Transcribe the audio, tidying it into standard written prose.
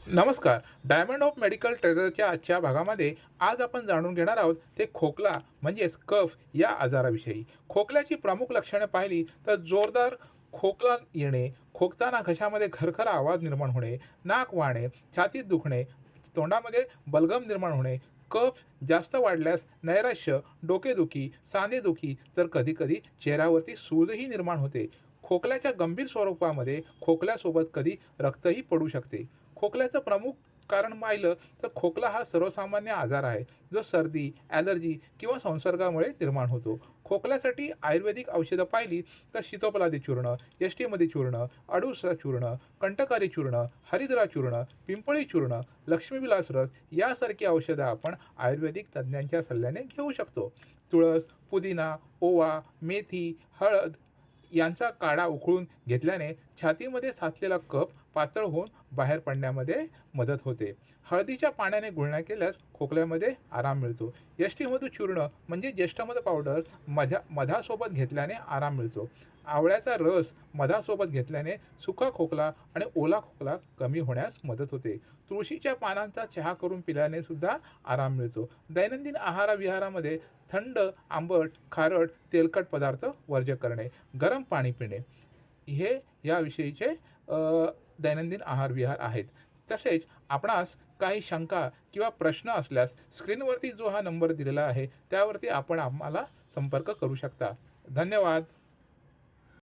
नमस्कार. Diamond of medical ट्रेजरच्या आजच्या भागामध्ये आज आपण जाणून घेणार आहोत ते खोकला म्हणजेच कफ या आजाराविषयी. खोकल्याची प्रमुख लक्षणे पाहिली तर जोरदार खोकला येणे, खोकताना घशामध्ये खरखर आवाज निर्माण होणे, नाक वाहणे, छातीत दुखणे, तोंडामध्ये बलगम निर्माण होणे, कफ जास्त वाढल्यास नैराश्य, डोकेदुखी, सांधेदुखी तर कधीकधी चेहऱ्यावरती सूजही निर्माण होते. खोकल्याच्या गंभीर स्वरूपामध्ये खोकल्यासोबत कधी रक्तही पडू शकते. खोकल्याचं प्रमुख कारण पाहिलं तर खोकला हा सर्वसामान्य आजार आहे, जो सर्दी, ॲलर्जी किंवा संसर्गामुळे निर्माण होतो. खोकल्यासाठी आयुर्वेदिक औषधं पाहिली तर शीतोपलादी चूर्ण, यष्टीमधी चूर्ण, अडुसा चूर्ण, कंटकारी चूर्ण, हरिद्रा चूर्ण, पिंपळी चूर्ण, लक्ष्मीविलास रस यासारखी औषधं आपण आयुर्वेदिक तज्ज्ञांच्या सल्ल्याने घेऊ शकतो. तुळस, पुदिना, ओवा, मेथी, हळद यांचा काढा उकळून घेतल्याने छातीमध्ये साचलेला कफ पातळ होऊन बाहेर पडण्यामध्ये मदत होते. हळदीच्या पाण्याने गुळण्या केल्यास खोकल्यामध्ये आराम मिळतो. यष्टीमधू चूर्ण म्हणजे ज्येष्ठमध पावडर मधासोबत घेतल्याने आराम मिळतो. आवळ्याचा रस मधासोबत घेतल्याने सुका खोकला आणि ओला खोकला कमी होण्यास मदत होते. तुळशीच्या पानांचा चहा करून पिल्याने सुद्धा आराम मिळतो. दैनंदिन आहारविहारामध्ये थंड, आंबट, खारट, तेलकट पदार्थ वर्ज्य करणे, गरम पाणी पिणे हे याविषयीचे दैनंदिन आहार-विहार आहेत. तसेच आपणास काही शंका किंवा प्रश्न असल्यास स्क्रीनवरती जो हा नंबर दिलेला आहे, त्यावरती आपण आम्हाला संपर्क करू शकता. धन्यवाद.